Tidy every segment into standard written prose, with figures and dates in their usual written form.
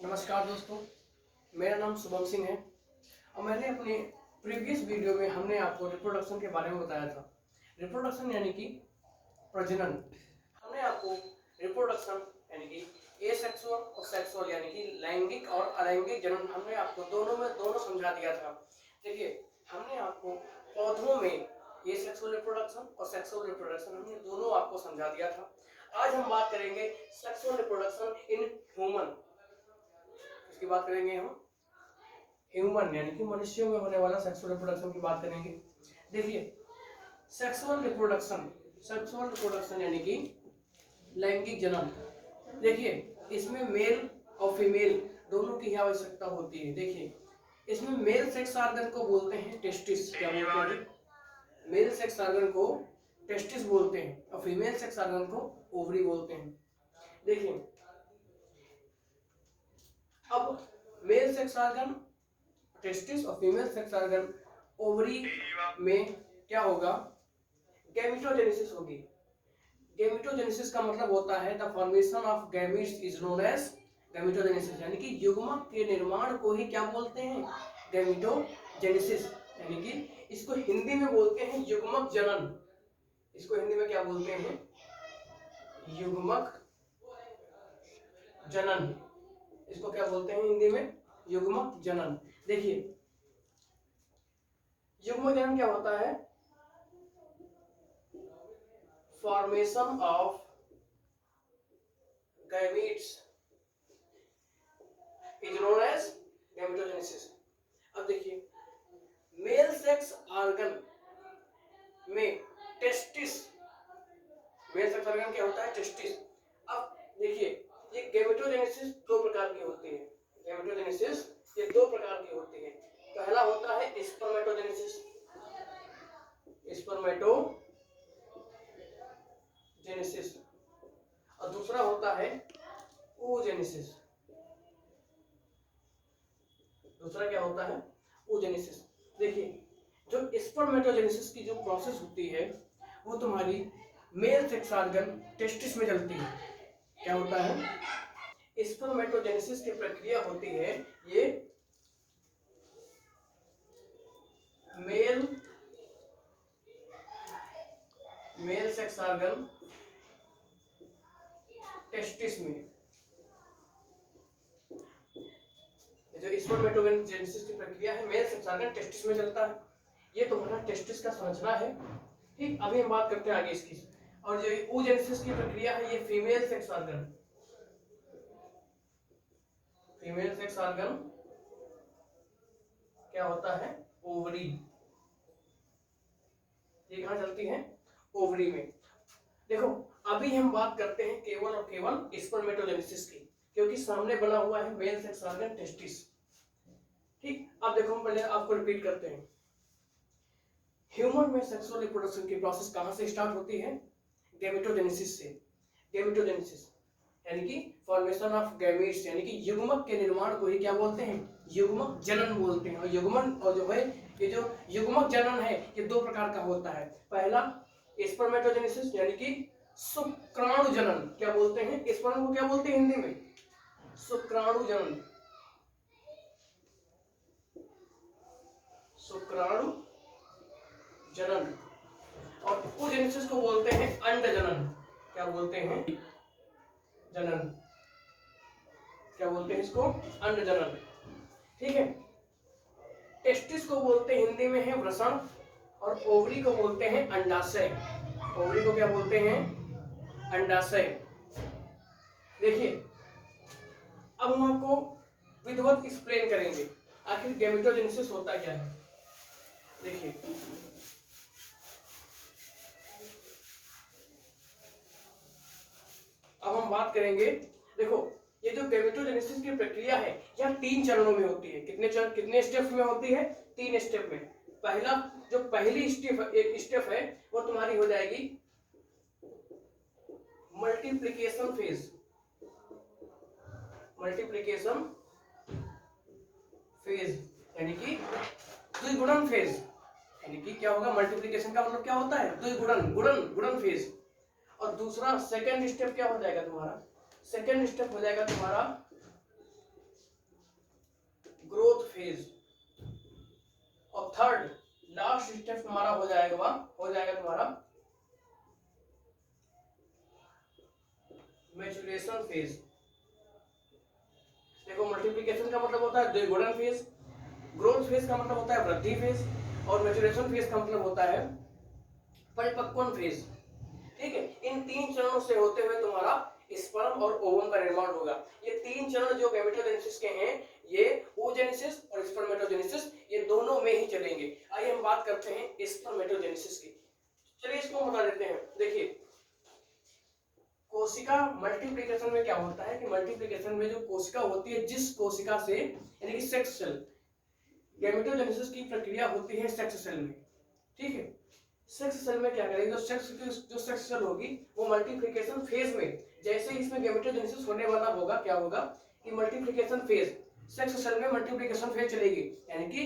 नमस्कार दोस्तों, मेरा नाम शुभम सिंह है और मैंने अपने प्रीवियस वीडियो में हमने आपको रिप्रोडक्शन के बारे में बताया था। रिप्रोडक्शन यानी कि प्रजनन। हमने आपको रिप्रोडक्शन यानी कि एसेक्सुअल और सेक्सुअल यानी कि लैंगिक और अलैंगिक जनन हमने आपको दोनों समझा दिया था। देखिए, हमने आपको पौधों में एसेक्सुअल रिप्रोडक्शन और सेक्सुअल रिप्रोडक्शन हमने दोनों आपको समझा दिया था। आज हम बात करेंगे सेक्सुअल रिप्रोडक्शन इन ह्यूमन। इसकी बात करेंगे हम ह्यूमन यानी कि मनुष्यों में होने वाला सेक्सुअल रिप्रोडक्शन की बात करेंगे। देखिए, सेक्सुअल रिप्रोडक्शन यानी कि लैंगिक जनन। देखिए, इसमें मेल और फीमेल दोनों की आवश्यकता होती है। देखिए, इसमें मेल सेक्स ऑर्गन को बोलते हैं टेस्टिस। क्या बोलते हैं? मेल सेक्स ऑर्गन को टेस्टिस बोलते हैं और फीमेल सेक्स ऑर्गन को ओवरी बोलते हैं। देखिए, अब मेल सेक्स ऑर्गन टेस्टिस और फीमेल सेक्स ऑर्गन ओवरी में क्या होगा? गैमेटोजेनेसिस होगी। गैमेटोजेनेसिस का मतलब होता है the formation of gametes is known as gametogenesis, यानी कि युग्मक के निर्माण को ही क्या बोलते हैं? गैमेटोजेनेसिस। यानी कि इसको हिंदी में बोलते हैं युग्मक जनन। इसको हिंदी में क्या बोलते हैं? युग्मक जनन। इसको क्या बोलते हैं हिंदी में? युग्मक जनन। देखिए, युग्मक जनन क्या होता है? Formation of gametes is known as gametogenesis. अब देखिए, मेल सेक्स ऑर्गन में टेस्टिस, मेल सेक्स ऑर्गन क्या होता है? टेस्टिस। अब देखिए, ये गैमेटोजेनेसिस दो प्रकार की होती है। गैमेटोजेनेसिस ये दो प्रकार की होती है। पहला होता है स्पर्मेटोजेनेसिस, स्पर्मेटोजेनेसिस, और दूसरा होता है oogenesis। दूसरा क्या होता है? oogenesis। देखिए, जो स्पर्मेटोजेनेसिस की जो प्रोसेस होती है वो तुम्हारी मेल सेक्स ऑर्गन टेस्टिस में चलती है। क्या होता है? स्पर्मेटोजेनेसिस की प्रक्रिया होती है, ये मेल सेक्स ऑर्गन टेस्टिस में। जो स्पर्मेटोजेनेसिस की प्रक्रिया है मेल सेक्स ऑर्गन टेस्टिस में चलता है। ये तुम्हारा टेस्टिस का संरचना है। ठीक, अभी हम बात करते हैं आगे इसकी। और जो oogenesis की प्रक्रिया है ये फीमेल सेक्स ऑर्गन क्या होता है? ओवरी। ये कहां चलती है? ओवरी में। देखो, अभी हम बात करते हैं केवल और केवल स्पर्मेटोजेनेसिस की, क्योंकि सामने बना हुआ है मेल सेक्स ऑर्गन टेस्टिस। ठीक, अब देखो, हम पहले आपको रिपीट करते हैं। ह्यूमन में सेक्सुअल रिप्रोडक्शन की प्रोसेस कहां से स्टार्ट होती है? गैमेटोजेनेसिस से। गैमेटोजेनेसिस यानी कि फॉर्मेशन ऑफ गैमीट्स, यानी कि युग्मक के निर्माण को ही क्या बोलते हैं? युग्मक जनन बोलते हैं। और युग्मन और जो है ये जो युग्मक जनन है ये दो प्रकार का होता है। पहला स्पर्मेटोजेनेसिस यानी कि शुक्राणु जनन। क्या बोलते हैं? स्पर्म को क्या बोलते हैं हिंदी में? शुक्राणु जनन। शुक्राणु जनन। और oogenesis को बोलते हैं अंड जनन। क्या बोलते हैं? जनन। क्या बोलते हैं इसको? अंड जनन। ठीक है। टेस्टिस को बोलते हैं हिंदी में है वृषण, और ओवरी को बोलते हैं अंडाशय। ओवरी को क्या बोलते हैं? अंडाशय। देखिए, अब हम आपको विधिवत एक्सप्लेन करेंगे आखिर गैमेटोजेनेसिस होता क्या है। देखिए, अब हम बात करेंगे। देखो, ये जो गैमेटोजेनेसिस की प्रक्रिया है यह 3 चरणों में होती है। कितने स्टेप्स में होती है? 3 स्टेप में। पहला जो पहली स्टेप है वो तुम्हारी हो जाएगी मल्टीप्लिकेशन फेज। मल्टीप्लिकेशन फेज यानी कि द्विगुणन फेज। यानी कि क्या होगा? मल्टीप्लिकेशन का मतलब क्या होता है? द्विगुणन, गुणन फेज। और दूसरा सेकंड स्टेप क्या हो जाएगा तुम्हारा? सेकंड स्टेप हो जाएगा तुम्हारा ग्रोथ फेज। और थर्ड लास्ट स्टेप तुम्हारा हो जाएगा तुम्हारा मैच्योरेशन फेज। देखो मल्टीप्लिकेशन का मतलब होता है द्विगुणन फेज, ग्रोथ फेज का मतलब होता है वृद्धि फेज, और मैच्योरेशन फेज का मतलब होता है परिपक्वन फेज। ठीक है, इन 3 चरणों से होते हुए तुम्हारा स्पर्म और ओवम का निर्माण होगा। ये 3 चरण जो गैमेटोजेनेसिस के हैं, ये oogenesis और स्पर्मेटोजेनेसिस, ये दोनों में ही चलेंगे। आइए हम बात करते हैं स्पर्मेटोजेनेसिस की। चलिए इसको बता देते हैं। देखिए कोशिका मल्टीप्लिकेशन में क्या होता है कि मल्टीप्लिकेशन में जो कोशिका होती है, जिस कोशिका से यानी कि सेक्स सेल, गैमेटोजेनेसिस की प्रक्रिया होती है सेक्स सेल में। ठीक है, सेक्स सेल में क्या करेगी, जो सेक्स सेल होगी वो मल्टीप्लिकेशन फेज में, जैसे ही इसमें गैमेटोजेनेसिस होने वाला होगा, क्या होगा कि मल्टीप्लिकेशन फेज, सेक्स सेल में मल्टीप्लिकेशन फेज चलेगी, यानी कि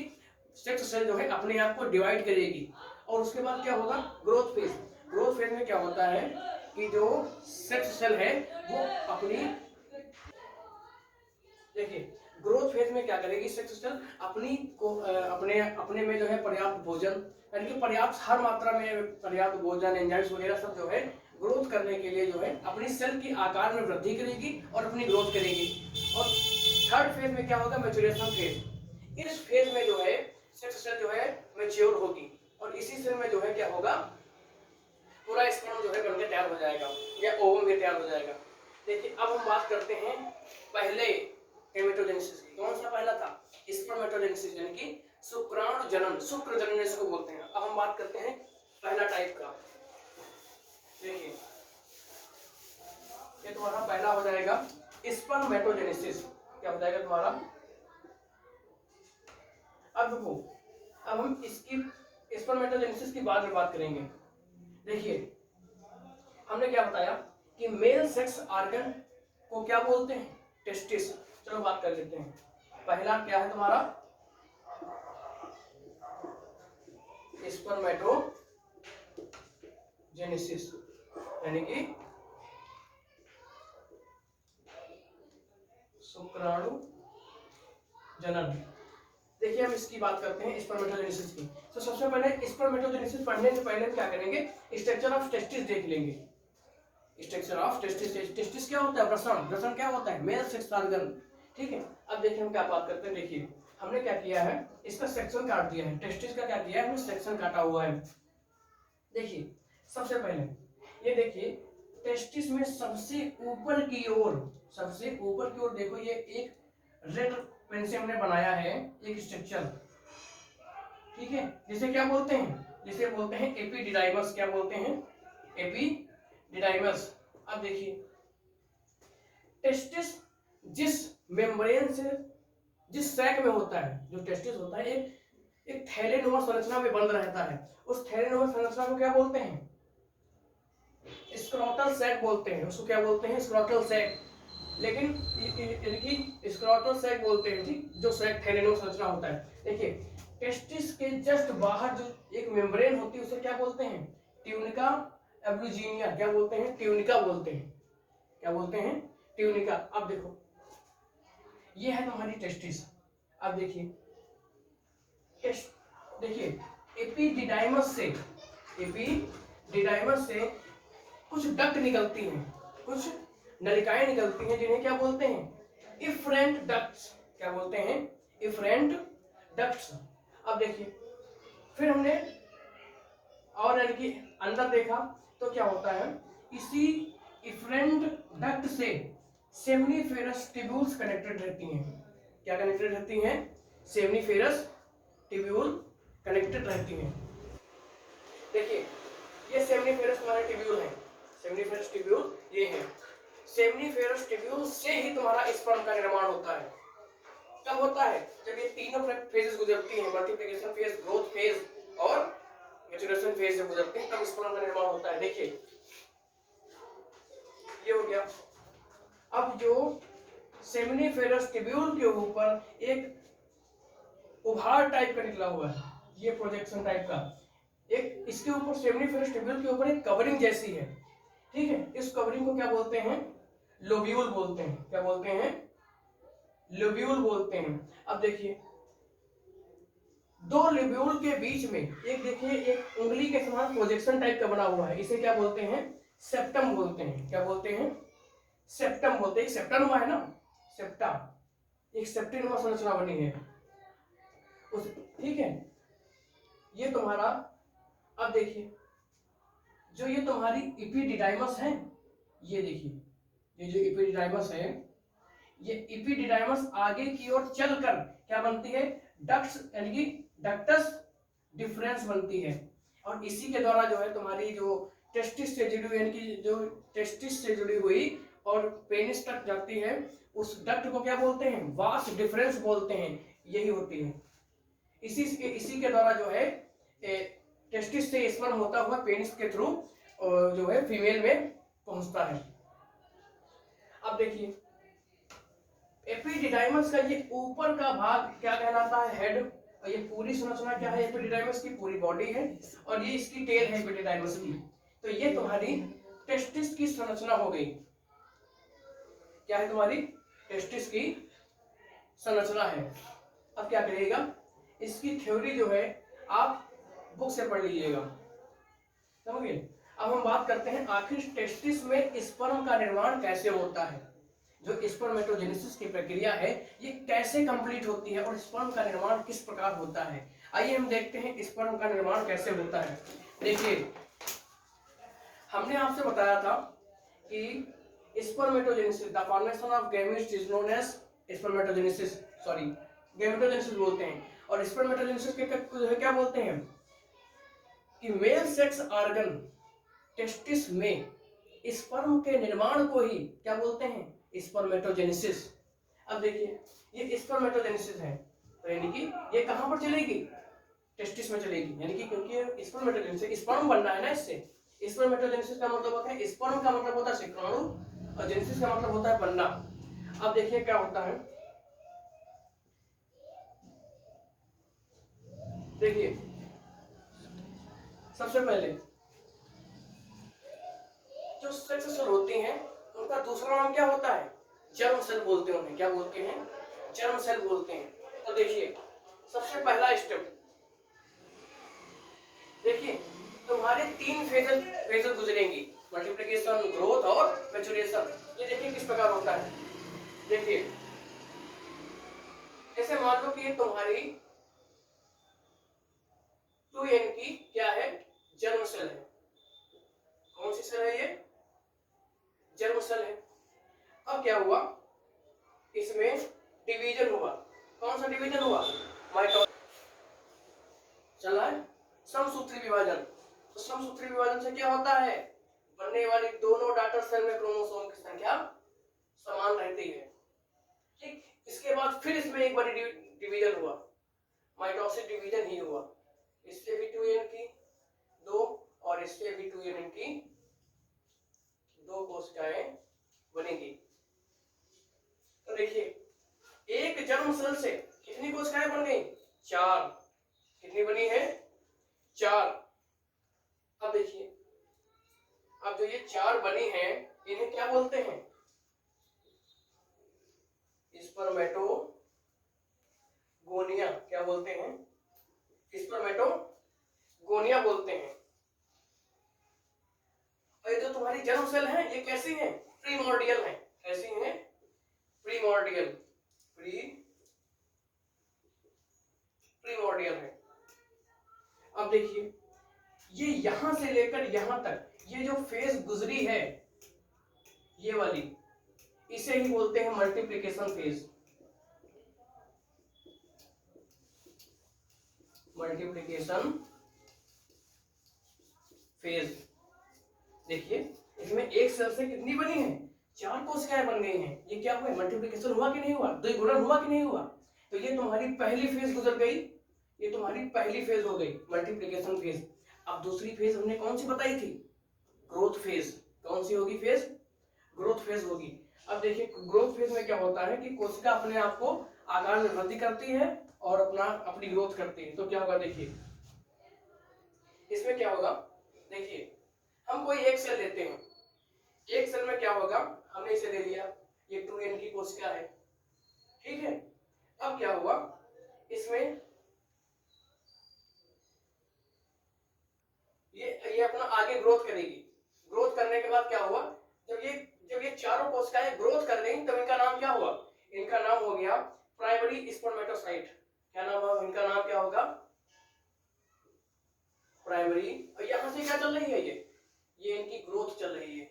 सेक्स सेल जो है अपने आप को डिवाइड करेगी। और उसके बाद क्या होगा, ग्रोथ फेज। ग्रोथ फेज में क्या होता है कि जो सेक्स सेल है वो अपनी, देखिए ग्रोथ फेज में क्या करेगी सेक्स सेल अपनी को अपने में जो है पर्याप्त भोजन, यानी कि पर्याप्त हर मात्रा में पर्याप्त भोजन, एंजाइम्स वगैरह सब जो है ग्रोथ करने के लिए जो है अपनी सेल की आकार में वृद्धि करेगी और अपनी ग्रोथ करेगी। और थर्ड फेज में क्या होगा, मैच्योरेशन फेज। इस फेज में जो है सेक्स सेल जो है मैच्योर होगी, और इसी सेल में जो है क्या होगा, पूरा स्पर्म जो है बनकर तैयार हो जाएगा या ओवम भी तैयार हो जाएगा। देखिए अब हम बात करते हैं पहले गैमेटोजेनेसिस की। कौन सा पहला था, स्पर्मेटोजेनेसिस, यानी कि शुक्राणु जनन, शुक्र जनन इसको बोलते हैं। अब हम बात करते हैं पहला टाइप का। देखिए ये तुम्हारा पहला हो जाएगा स्पर्मेटोजेनेसिस। क्या हो जाएगा तुम्हारा, अब देखो अब हम इसकी स्पर्मेटोजेनेसिस की बाद में बात करेंगे। देखिए हमने क्या बताया कि मेल सेक्स ऑर्गन को क्या बोलते हैं, टेस्टिस। चलो बात कर लेते हैं। पहला क्या है तुम्हारा, स्पर्मेटोजेनेसिस, यानी कि शुक्राणु जनन। देखिए हम इसकी बात करते हैं स्पर्मेटोजेनेसिस की। तो सबसे पहले स्पर्मेटोजेनेसिस पढ़ने से पहले हम क्या करेंगे, स्ट्रक्चर ऑफ टेस्टिस देख लेंगे। स्ट्रक्चर ऑफ टेस्टिस, टेस्टिस क्या होता है, वृषण। वृषण क्या होता है, मेल सेक्स ऑर्गन। ठीक है, अब देखिए हम क्या बात करते हैं। देखिए हमने क्या किया है, इसका सेक्शन काट दिया है, टेस्टिस का क्या किया है, हमने सेक्शन काटा हुआ है। देखिए सबसे पहले ये देखिए टेस्टिस में सबसे ऊपर की ओर, सबसे ऊपर की ओर देखो, ये एक रेड पेन से हमने बनाया है एक स्ट्रक्चर। ठीक है, जिसे क्या बोलते हैं, जिसे बोलते हैं एपिडिडाइमस। क्या बोलते हैं, एपिडिडाइमस। अब देखिए टेस्टिस जिस मेम्ब्रेन से, जिस सैक में होता है, जो टेस्टिस होता है एक थैलेनुमा संरचना में बंद रहता है, उस थैलेनुमा संरचना को क्या बोलते हैं, स्क्रोटल सैक बोलते हैं। उसको क्या बोलते हैं, स्क्रोटल सैक। लेकिन इनकी स्क्रोटल सैक बोलते हैं, ठीक, जो सैक थैलेनुमा संरचना होता है। देखिए टेस्टिस के जस्ट बाहर जो एक मेम्ब्रेन होती है उसे क्या बोलते हैं, ट्यूनिका एब्यूजिनिया। क्या बोलते हैं, ट्यूनिका बोलते हैं। क्या बोलते हैं, ट्यूनिका। अब देखो ये है तुम्हारी टेस्टिस। अब देखिए देखिए एपिडिडाइमस से कुछ डक्ट निकलती हैं, कुछ नलिकाएं निकलती हैं, जिन्हें क्या बोलते हैं, इफरेंट डक्ट्स। क्या बोलते हैं, इफरेंट डक्ट्स। अब देखिए फिर हमने और यानी कि अंदर देखा तो क्या होता है, इसी इफरेंट डक्ट से सेमनीफेरस ट्यूब्यूल्स कनेक्टेड रहती हैं। क्या कनेक्टेड रहती हैं, सेमनीफेरस ट्यूब्यूल कनेक्टेड रहती हैं। देखिए ये सेमनीफेरस तुम्हारे ट्यूब्यूल हैं, सेमनीफेरस ट्यूब्यूल ये हैं। सेमनीफेरस ट्यूब्यूल से ही तुम्हारा स्पर्म का निर्माण होता है। कब होता है, जब ये तीनों फेजेस गुजरती हैं, मल्टीप्लिकेशन फेज, ग्रोथ फेज और मैच्योरेशन फेज से गुजरते हैं, तब स्पर्म का निर्माण होता है। देखिए ये हो गया। अब जो सेमनीफेरस ट्यूब्यूल के ऊपर एक उभार टाइप का निकला हुआ है, ये प्रोजेक्शन टाइप का, एक इसके ऊपर सेमनीफेरस ट्यूब्यूल के ऊपर एक कवरिंग जैसी है। ठीक है, इस कवरिंग को क्या बोलते हैं, लोब्यूल बोलते हैं। क्या बोलते हैं, लोब्यूल बोलते हैं। अब देखिए दो लोब्यूल के बीच में एक देखिए एक उंगली के समान प्रोजेक्शन टाइप का बना हुआ है, इसे क्या बोलते हैं? सेप्टम बोलते हैं। क्या बोलते हैं? सेप्टम बोलते हैं। एक सेप्टम हुआ है ना, सेप्टा, एक सेप्टिनुमा संरचना बनी है उस, ठीक है। ये तुम्हारा, अब देखिए जो ये तुम्हारी इपिडिडाइमस है, ये देखिए ये जो इपिडिडाइमस है, ये इपिडिडाइमस आगे की ओर चलकर क्या बनती है? डक्ट्स यानी कि डक्टस डिफरेंस बनती है। और इसी के द्वारा जो है तुम्हारी जो टेस्टिस से जुड़ी हुई, यानी कि जो टेस्टिस से जुड़ी हुई और पेनिस तक जाती है, उस डक्ट को क्या बोलते हैं? वास डिफरेंस बोलते हैं। यही होती है, इसी के द्वारा जो है टेस्टिस से स्पर्म होता हुआ पेनिस के थ्रू जो है फीमेल में पहुंचता है। अब देखिए एपिडिडाइमस का ये ऊपर का भाग क्या कहलाता है? हेड। और ये पूरी संरचना क्या है? एपिडिडाइमस की पूरी बॉडी है, और ये इसकी टेल है एपिडिडाइमस की। तो ये तुम्हारी टेस्टिस की संरचना हो गई। क्या है तुम्हारी? टेस्टिस की संरचना है। अब क्या करिएगा, इसकी थ्योरी जो है आप बुक से पढ़ लीजिएगा, समझिए। अब हम बात करते हैं आखिर टेस्टिस में स्पर्म का निर्माण कैसे होता है। जो स्पर्मेटोजेनेसिस की प्रक्रिया है ये कैसे कंप्लीट होती है और स्पर्म का निर्माण किस प्रकार होता है। आइए हम देखते हैं स्पर्म का निर्माण कैसे होता है। देखिए हमने आपसे बताया था कि spermatogenesis, the formation of gametes is known as spermatogenesis, sorry gametogenesis बोलते हैं। और स्पर्मेटोजेनेसिस के क्या बोलते हैं? कि मेल सेक्स ऑर्गन टेस्टिस में स्पर्म के निर्माण को ही क्या बोलते हैं? स्पर्मेटोजेनेसिस। अब देखिए ये स्पर्मेटोजेनेसिस है, तो यानी कि ये कहां पर चलेगी? टेस्टिस में चलेगी, यानी कि क्योंकि स्पर्मेटोजेनेसिस स्पर्म बनना है ना, इससे स्पर्मेटोजेनेसिस का मतलब होता है, स्पर्म का मतलब होता है शुक्राणु और जेनेसिस का मतलब होता है बनना। अब देखिए क्या होता है, देखिए सबसे पहले जो सेक्स सेल होती हैं उनका दूसरा नाम क्या होता है? जर्म सेल बोलते हैं उन्हें। क्या बोलते हैं? जर्म सेल बोलते हैं। तो देखिए सबसे पहला स्टेप, देखिए तुम्हारे तीन फेजेस गुजरेंगी, मल्टीप्लिकेशन, ग्रोथ और मैच्योरेशन। ये देखिए किस प्रकार होता है। देखिए जैसे मान लो कि ये तुम्हारी 2n की क्या है? जर्म सेल है। कौन सी सेल है ये? जर्म सेल है। अब क्या हुआ, इसमें डिवीजन हुआ। कौन सा डिवीजन हुआ? माइटोसिस चल रहा है, समसूत्री विभाजन। तो समसूत्री विभाजन से क्या होता है? बनने वाली दोनों डॉटर सेल में क्रोमोसोम की संख्या समान रहती है। ठीक, इसके बाद फिर इसमें एक बड़ी डिवीजन हुआ, माइटोसिस डिवीजन ही हुआ। इससे भी 2n की 2 और इससे भी 2n की 2 कोशिकाएं बनेगी। तो देखिए एक जर्म सेल से कितनी कोशिकाएं बन गई? 4। कितनी बनी है? 4। अब देखिए अब जो ये 4 बनी हैं इन्हें क्या बोलते हैं? स्पर्मेटोगोनिया। क्या बोलते हैं? स्पर्मेटोगोनिया बोलते हैं। और ये जो तुम्हारी जर्म सेल है ये कैसी है? प्रीमोर्डियल है। कैसी है? प्रीमोर्डियल। प्रीमोर्डियल है। अब देखिए ये यहां से लेकर यहां तक ये जो फेज गुजरी है ये वाली, इसे ही बोलते हैं मल्टीप्लिकेशन फेज। Multiplication phase. देखिए इसमें एक सेल से कितनी बनी है? 4 कोशिकाएं बन गई हैं। ये क्या हुआ? मल्टीप्लिकेशन हुआ कि नहीं हुआ? द्विगुणन हुआ कि नहीं हुआ? तो ये तुम्हारी पहली फेज गुजर गई, ये तुम्हारी पहली फेज हो गई मल्टीप्लिकेशन फेज। अब दूसरी फेज हमने कौन सी बताई थी? Growth phase. कौन सी होगी फेज? ग्रोथ फेज होगी। अब देखिए ग्रोथ फेज में क्या होता है कि कोशिका अपने आप को आकार में वृद्धि करती है और अपनी ग्रोथ करती है। तो क्या होगा, देखिए इसमें क्या होगा, देखिए हम कोई एक सेल लेते हैं, एक सेल में क्या होगा, हमने इसे ले लिया, ये 2n की कोशिका है, ठीक है, अब क्या हुआ इसमें, ये अपना आगे ग्रोथ करेगी। ग्रोथ करने के बाद क्या हुआ, जब ये चारों कोशिकाएं ग्रोथ कर गई तब इनका नाम क्या हुआ, इनका नाम हो गया प्राइमरी स्पर्मेटोसाइट। क्या नाम होगा इनका, नाम क्या होगा, प्राइमरी। और यहां से क्या चल रही है, ये इनकी ग्रोथ चल रही है,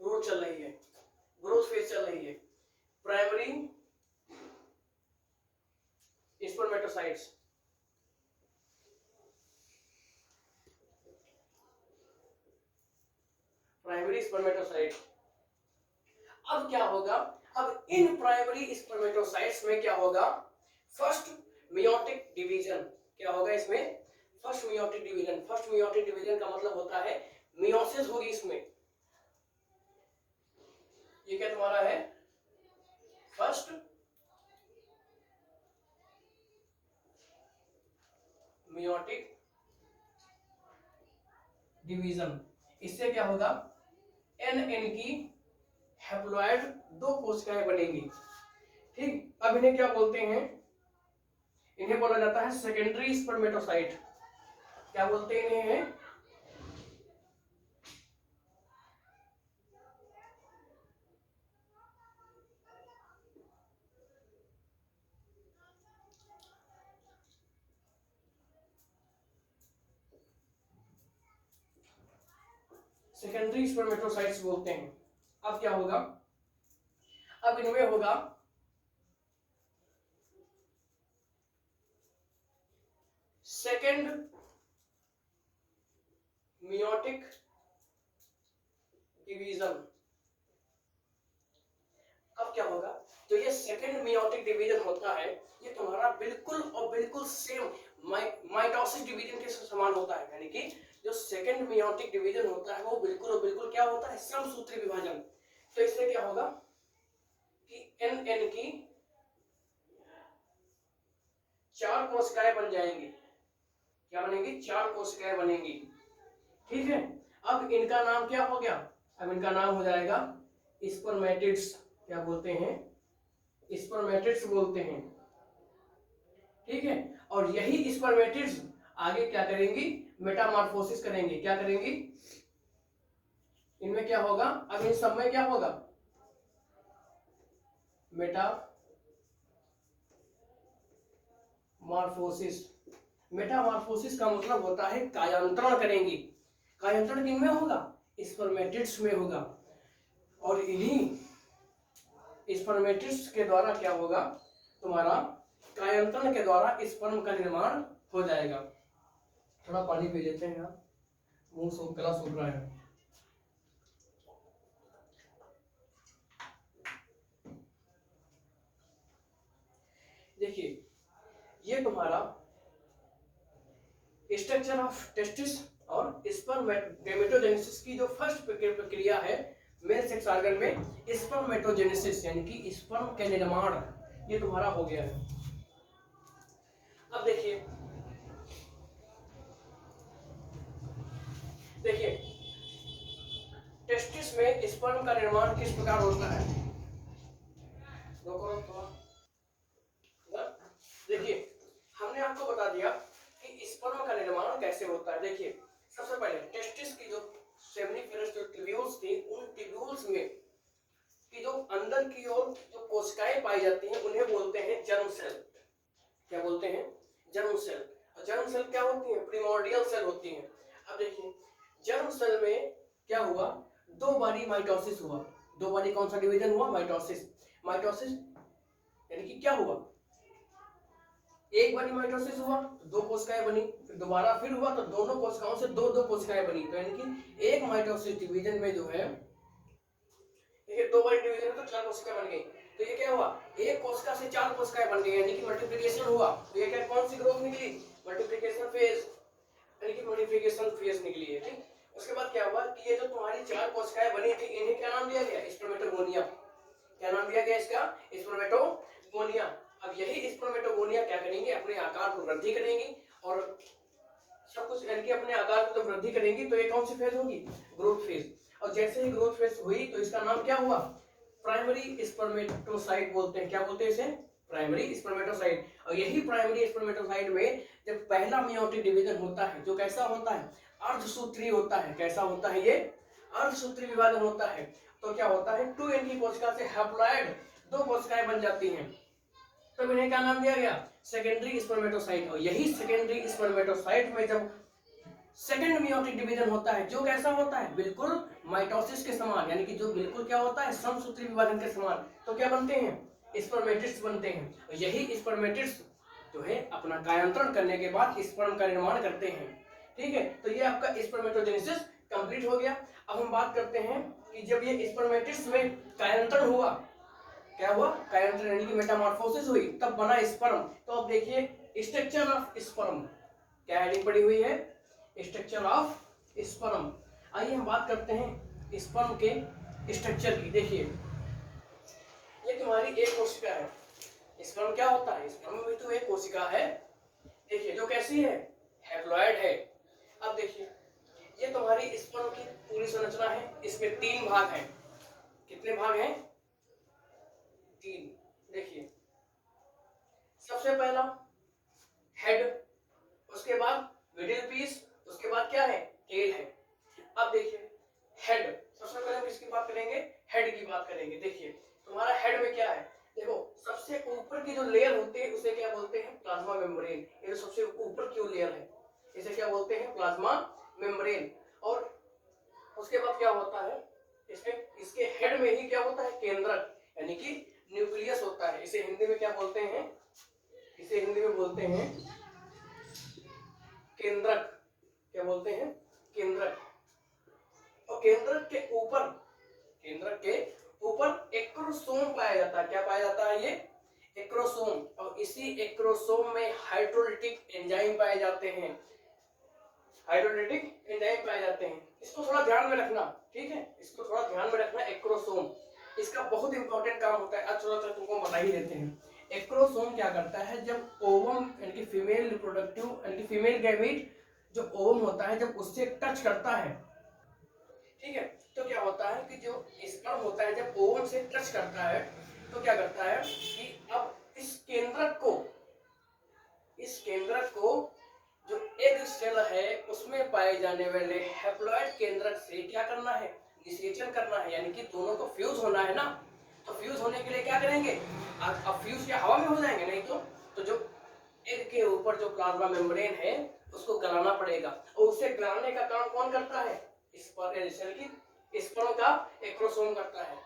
ग्रोथ चल रही है, ग्रोथ फेज चल रही है, प्राइमरी स्पर्मेटोसाइट्स। Primary spermatocyte. अब क्या होगा, अब इन प्राइमरी स्पर्मेटोसाइट्स में क्या होगा, फर्स्ट मियोटिक डिवीजन। क्या होगा इसमें, first meiotic division. First meiotic division का मतलब होता है मियोसिस होगी इसमें। ये क्या तुम्हारा है, फर्स्ट मियोटिक डिवीजन। इससे क्या होगा, एन की हैप्लॉइड 2 कोशिकाएं बनेंगी। ठीक, अब इन्हें क्या बोलते हैं, इन्हें बोला जाता है सेकेंडरी स्पर्मेटोसाइट। क्या बोलते हैं इन्हें, सेकेंडरी स्पर्मेटोसाइट्स बोलते हैं। अब क्या होगा, अब इनमें होगा सेकेंड मियोटिक डिवीजन। अब क्या होगा, जो ये सेकेंड मियोटिक डिवीजन होता है ये तुम्हारा बिल्कुल और बिल्कुल सेम माइटोसिस डिवीजन के समान होता है। यानी कि जो सेकेंड मियोटिक डिवीजन होता है वो बिल्कुल और बिल्कुल क्या होता है, समसूत्री विभाजन। तो इससे क्या होगा कि एन की 4 कोशिकाएं बन जाएंगी। क्या बनेंगी, 4 कोशिकाएं बनेंगी। ठीक है, अब इनका नाम क्या हो गया, अब इनका नाम हो जाएगा स्पर्मेटिड्स। क्या बोलते हैं, स्पर्मेटिड्स बोलते हैं। ठीक है, और यही स्पर्मेटिड्स आगे क्या करेंगी, मेटामॉर्फोसिस करेंगे। क्या करेंगी, इनमें क्या होगा, अब इन सब में क्या होगा, मेटामॉर्फोसिस। मेटामॉर्फोसिस का मतलब होता है कायांतरण करेंगी। कायांतरण किन में होगा, स्पर्मेटिड्स में होगा। और इन्हीं स्पर्मेटिड्स के द्वारा क्या होगा, तुम्हारा कायांतरण के द्वारा स्पर्म का निर्माण हो जाएगा। थोड़ा पानी पी लेते हैं यार, मुंह सूख, गला सूख रहा है। देखिए, ये तुम्हारा स्ट्रक्चर ऑफ टेस्टिस और स्पर्मेटोजेनेसिस की जो फर्स्ट प्रक्रिया है मेल सेक्स ऑर्गन में, स्पर्मेटोजेनेसिस यानी कि स्पर्म के निर्माण, ये तुम्हारा हो गया है। अब देखिए, टेस्टिस में स्पर्म का निर्माण किस प्रकार होता है, देखिए हमने आपको बता दिया कि स्पर्म का निर्माण कैसे होता है। देखिए सबसे पहले टेस्टिस की जो सेमिनिफेरस जो ट्यूब्यूल्स थी, उन ट्यूब्यूल्स में कि जो अंदर की ओर जो कोशिकाएं पाई जाती हैं उन्हें बोलते हैं जर्म सेल। क्या बोलते हैं, जर्म सेल। और जर्म सेल क्या होती है, प्रिमोर्डियल सेल होती हैं। अब देखिए जर्म सेल में क्या हुआ, 2 बारी माइटोसिस हुआ। 2 बारी कौन सा डिवीजन हुआ, माइटोसिस। माइटोसिस यानी कि क्या हुआ, एक बारी माइटोसिस हुआ तो 2 कोशिकाएं बनी, फिर दोबारा फिर हुआ तो दोनों कोशिकाओं से 2-2 कोशिकाएं बनी। तो यानी कि एक माइटोसिस डिवीजन में जो है, देखिए 2 बारी डिवीजन में तो 4 कोशिकाएं बन गई। तो ये क्या हुआ, एक कोशिका से 4 कोशिकाएं बन गई, यानी कि मल्टीप्लिकेशन हुआ। तो ये क्या, कौन सी ग्रोथ निकली, मल्टीप्लिकेशन फेज, यानी कि मल्टीप्लिकेशन फेज निकली है। ठीक, उसके बाद क्या हुआ कि ये जो तुम्हारी 4 कोशिकाएं बनी थी इन्हें क्या नाम दिया गया, स्पर्मेटोगोनिया। क्या नाम दिया गया इसका, स्पर्मेटोगोनिया। अब यही स्पर्मेटोगोनिया क्या करेंगे, अपने आकार को वृद्धि करेंगी और सब कुछ, यानी कि अपने आकार को जब वृद्धि करेंगी तो ये कौन सी फेज होगी, ग्रोथ फेज। और जैसे ही ग्रोथ फेज हुई तो इसका नाम क्या हुआ, प्राइमरी स्पर्मेटोसाइट बोलते हैं। क्या बोलते हैं इसे? Primary spermatocyte. और यही प्राइमरी स्पर्मेटोसाइट में जब पहला मेयोटिक डिवीजन होता है, जो कैसा होता है? अर्धसूत्री होता है। कैसा होता है ये? अर्धसूत्री विभाजन होता है। तो क्या होता है? 2 n की कोशिका से हैप्लॉइड 2 कोशिकाएं बन जाती हैं। तो इन्हें क्या नाम दिया गया? Secondary spermatocyte. और यही सेकेंडरी स्पर्मेटोसाइट में जब सेकेंड मेयोटिक डिवीजन होता है, जो कैसा होता है? बिल्कुल माइटोसिस के समान, यानी कि जो बिल्कुल क्या होता है? समसूत्री विभाजन के समान। तो क्या बनते हैं? स्पर्मेटिड्स बनते हैं। और यही स्पर्मेटिड्स जो है अपना कायांतरण करने के बाद स्पर्म का निर्माण करते हैं। ठीक है, तो ये आपका स्पर्मेटोजेनेसिस कंप्लीट हो गया। अब हम बात करते हैं कि जब ये स्पर्मेटिड्स में कायांतरण हुआ, क्या हुआ? कायांतरण यानी कि मेटामॉर्फोसिस हुई, तब बना स्पर्म। तो अब देखिए स्ट्रक्चर ऑफ स्पर्म, क्या हेडिंग पड़ी हुई है? Structure of sperm. आइए हम बात करते हैं स्पर्म के स्ट्रक्चर की। देखिए ये तुम्हारी एक कोशिका है। स्पर्म क्या होता है? स्पर्म भी तो एक कोशिका है। देखिए जो कैसी है? हैप्लॉइड है। अब देखिए ये तुम्हारी स्पर्म की पूरी संरचना है। इसमें 3 भाग हैं। कितने भाग हैं? 3। देखिए सबसे पहला हेड, उसके बाद मिडिल पीस, उसके बाद क्या है? टेल है। अब देखिए हेड, सबसे पहले हम किसकी बात करेंगे? हेड की बात करेंगे। देखिए तुम्हारा हेड में क्या है? देखो सबसे ऊपर की जो लेयर होती है उसे क्या बोलते हैं? Plasma membrane. ये जो सबसे ऊपर की लेयर है इसे क्या बोलते हैं? Plasma membrane. और उसके बाद क्या होता है? इसके हेड में ही क्या होता है? केंद्रक, यानी कि न्यूक्लियस होता है। इसे हिंदी में क्या बोलते हैं? इसे हिंदी में बोलते हैं केंद्रक। क्या बोलते हैं? केंद्रक। और केंद्रक के ऊपर एक्रोसोम पाया जाता है। क्या पाया जाता है? ये एक्रोसोम। और इसी एक्रोसोम में हाइड्रोलिटिक एंजाइम पाए जाते हैं। हाइड्रोलिटिक एंजाइम पाए जाते हैं। इसको थोड़ा ध्यान में रखना, ठीक है? इसको थोड़ा ध्यान में रखना। एक्रोसोम इसका बहुत इंपॉर्टेंट काम होता है। आज थोड़ा सा तुमको बता ही देते हैं। एक्रोसोम क्या करता है? जब ओवम यानी कि फीमेल रिप्रोडक्टिव यानी कि फीमेल गैमेट जो ओवम होता है जब उससे टच करता है, ठीक है, तो क्या होता है कि जो स्पर्म होता है जब ओवम से टच करता है तो क्या करता है कि अब इस केंद्रक को जो एग सेल है उसमें पाए जाने वाले हैप्लॉइड केंद्रक से क्या करना है? निषेचन करना है, यानी कि दोनों को फ्यूज होना है ना। तो फ्यूज होने के लिए क्या करेंगे? अब फ्यूज क्या हवा में हो जाएंगे? नहीं तो जो एग के ऊपर जो प्लाज्मा मेम्ब्रेन है उसको गलाना पड़ेगा। और उसे गलाने का काम कौन करता है? स्पर्म का एक्रोसोम करता है।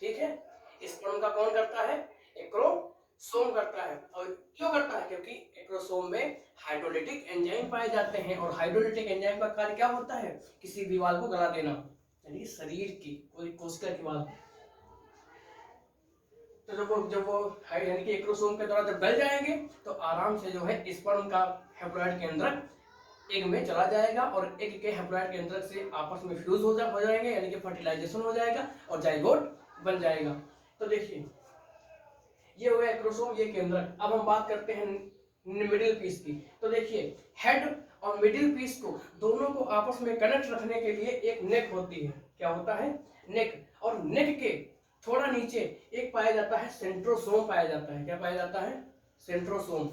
ठीक है, स्पर्म का कौन करता है? एक्रोसोम करता है। और क्यों करता है? क्योंकि एक्रोसोम में हाइड्रोलिटिक एंजाइम पाए जाते हैं। और हाइड्रोलिटिक एंजाइम का कार्य क्या होता है? किसी दीवार को गला देना, यानी शरीर की कोई कोशिका की बात। तो जब वो यानी कि एक्रोसोम के द्वारा जब गल जाएंगे तो आराम से जो है स्पर्म का हैप्लॉइड केंद्रक एग में चला जाएगा और एग के हैप्लॉइड केंद्रक से आपस में फ्यूज हो जाएंगे, यानी कि फर्टिलाइजेशन हो जाएगा और जाइगोट बन जाएगा। तो देखिए ये हो गया एक्रोसोम, ये केंद्रक। अब हम बात करते हैं मिडिल पीस की। तो देखिए हेड और मिडिल पीस को दोनों को आपस में कनेक्ट रखने के लिए एक नेक होती है। क्या होता है? नेक। और नेक के थोड़ा नीचे एक पाया जाता है सेंट्रोसोम पाया जाता है। क्या पाया जाता है? सेंट्रोसोम।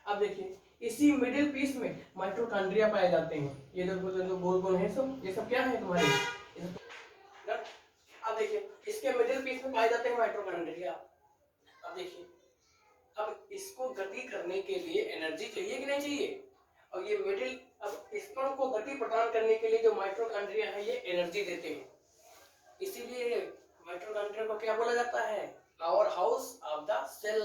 अब देखिए इसी मिडिल पीस में माइटोकॉन्ड्रिया पाए जाते हैं। ये जो गोल गोल है सब, ये सब क्या है तुम्हारे? अब देखिए इसके मिडिल पीस में पाए जाते हैं माइटोकॉन्ड्रिया। अब देखिए अब इसको गति करने के लिए एनर्जी चाहिए कि नहीं चाहिए? और ये मिडिल, अब स्पर्म को गति प्रदान करने के लिए जो माइटोकॉन्ड्रिया है ये एनर्जी देते हैं। इसीलिए माइटोकॉन्ड्रिया को क्या बोला जाता है? Power house of the cell,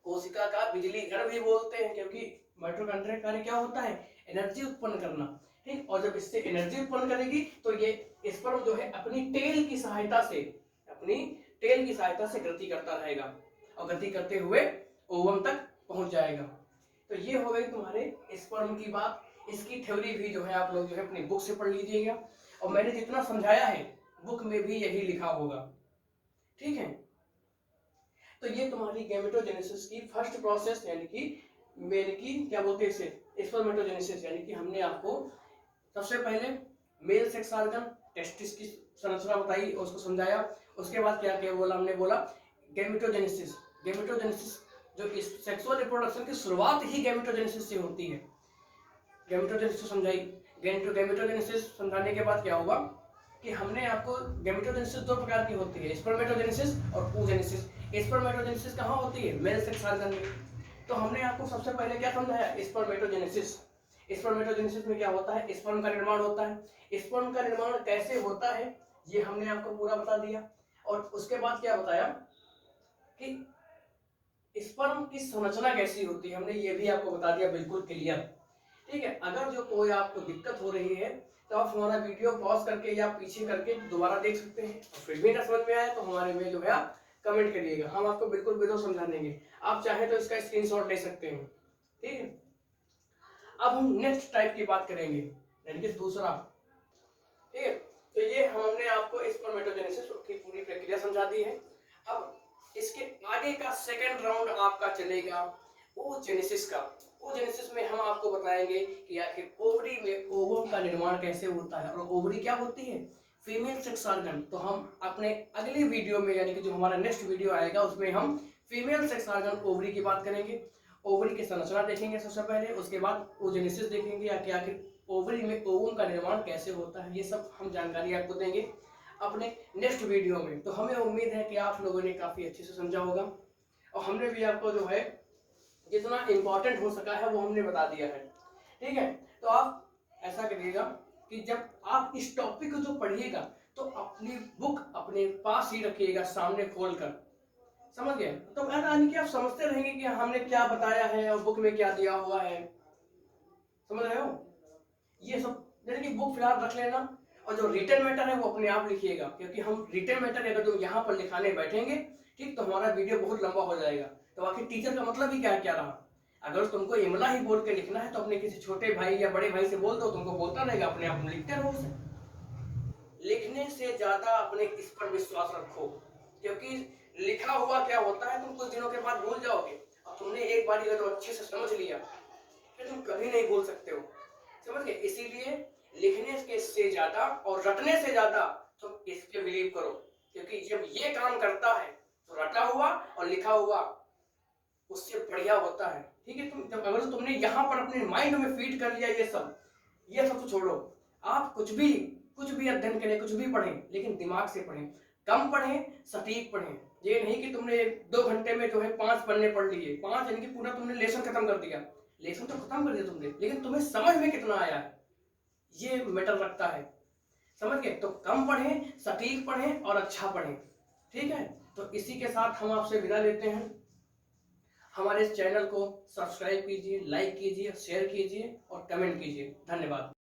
कोशिका का बिजली घर भी बोलते हैं, क्योंकि माइटोकॉन्ड्रिया कार्य क्या होता है? एनर्जी उत्पन्न करना। ठीक, और जब इससे एनर्जी उत्पन्न करेगी तो ये स्पर्म जो है अपनी टेल की सहायता से गति करता रहेगा और गति करते हुए ओवम तक पहुंच जाएगा। तो ये हो गई तुम्हारे स्पर्म की बात। इसकी थ्योरी भी जो है आप लोग जो है अपनी बुक से पढ़ लीजिएगा। और मैंने जितना समझाया है बुक में भी यही लिखा होगा। ठीक है, तो ये तुम्हारी गैमेटोजेनेसिस की फर्स्ट प्रोसेस, यानी कि क्या बोलते हैं इसे? स्पर्मेटोजेनेसिस। यानी कि हमने आपको सबसे पहले मेल सेक्स ऑर्गन टेस्टिस की संरचना बताई और उसको समझाया। उसके बाद क्या क्या बोला हमने, बोला गैमेटोजेनेसिस। गैमेटोजेनेसिस जो इस सेक्सुअल रिप्रोडक्शन की शुरुआत ही गैमेटोजेनेसिस से होती है। गैमेटोजेनेसिस समझाई। गैमेटोजेनेसिस समझाने के बाद क्या हुआ कि हमने आपको, गैमेटोजेनेसिस दो प्रकार की होती है, स्पर्मेटोजेनेसिस और oogenesis। स्पर्मेटोजेनेसिस कहाँ होती है? मेल सेक्स ऑर्गन में। तो हमने आपको सबसे पहले क्या समझाया? स्पर्मेटोजेनेसिस। स्पर्मेटोजेनेसिस में क्या होता है? स्पर्म का निर्माण होता है। स्पर्म का निर्माण कैसे होता है ये हमने आपको पूरा बता दिया। और उसके बाद क्या बताया कि स्पर्म की संरचना कैसी होती है, हमने ये भी आपको बता दिया बिल्कुल क्लियर। ठीक है, अगर जो कोई आपको दिक्कत हो रही है तो आप हमारा वीडियो पॉज करके या पीछे करके दोबारा देख सकते हैं। फिर भी ना समझ में आए तो हमारे में जो है आप कमेंट करिएगा, हम आपको बिल्कुल विडियो समझा देंगे। आप चाहे तो इसका स्क्रीनशॉट ले सकते हैं। ठीक है, अब हम नेक्स्ट टाइप की बात करेंगे, यानी कि दूसरा। ठीक है, तो ये हमने आपको स्पर्मेटोजेनेसिस की पूरी प्रक्रिया समझा दी है। अब इसके आगे का सेकंड राउंड आपका चलेगा oogenesis का। oogenesis में हम आपको बताएंगे कि आखिर ओवरी में ओवम का निर्माण कैसे होता है। और ओवरी क्या होती है? Female sex organ. तो हम अपने अगले वीडियो में, यानी कि जो हमारा नेक्स्ट वीडियो आएगा उसमें हम फीमेल सेक्स ऑर्गन ओवरी की बात करेंगे। ओवरी की संरचना देखेंगे सबसे पहले, उसके बाद oogenesis देखेंगे या कि आखिर ओवरी में ओवम का निर्माण कैसे होता है। ये सब हम जानकारी आपको देंगे अपने नेक्स्ट वीडियो में। तो हमें उम्मीद है कि आप लोगों ने काफी अच्छे से समझा होगा और हमने भी आपको जो है जितना इम्पोर्टेंट हो सका है वो हमने बता दिया है। ठीक है, तो आप ऐसा करिएगा कि जब आप इस टॉपिक को जो पढ़िएगा तो अपनी बुक अपने पास ही रखिएगा, सामने खोलकर। समझ गए? तो यानी कि आप समझते रहेंगे कि हमने क्या बताया है और बुक में क्या दिया हुआ है। समझ रहे हो? ये सब यानी कि बुक फिलहाल रख लेना, और जो रिटन मैटर है वो अपने आप लिखिएगा, क्योंकि हम रिटन मैटर अगर जो यहाँ पर लिखाने बैठेंगे ठीक, तो हमारा वीडियो बहुत लंबा हो जाएगा। तो आखिर टीचर का मतलब ही क्या क्या रहा? अगर तुमको इमला ही बोल के लिखना है तो अपने किसी छोटे भाई या बड़े भाई से बोल दो, तुमको बोलता रहेगा, अपने आप लिखते रहो उसे। लिखने से ज्यादा अपने इस पर विश्वास रखो, क्योंकि लिखा हुआ क्या होता है तुम कुछ दिनों के बाद भूल जाओगे, और तुमने एक बार अगर अच्छे से समझ लिया फिर तुम कभी नहीं भूल सकते हो। समझ गए? इसीलिए लिखने के से ज्यादा और रटने से ज्यादा तुम इस पे बिलीव करो, क्योंकि जब ये काम करता है तो रटा हुआ और लिखा हुआ उससे बढ़िया होता है। ठीक है, तुम जब अगर तुमने यहाँ पर अपने माइंड में फीड कर लिया ये सब तो छोड़ो। आप कुछ भी अध्ययन करें, कुछ भी पढ़ें, लेकिन दिमाग से पढ़ें, कम पढ़ें, सटीक पढ़ें। ये नहीं कि तुमने 2 घंटे में जो है 5 पन्ने पढ़ लिए, 5 यानी कि पूरा तुमने लेसन खत्म कर दिया। लेसन तो खत्म कर दिया तुमने, लेकिन तुम्हें समझ में कितना आया है ये मैटर रखता है। समझ गए? तो कम पढ़ें, सटीक पढ़ें और अच्छा पढ़ें। ठीक है, तो इसी के साथ हम आपसे विदा लेते हैं। हमारे इस चैनल को सब्सक्राइब कीजिए, लाइक कीजिए, शेयर कीजिए और कमेंट कीजिए। धन्यवाद।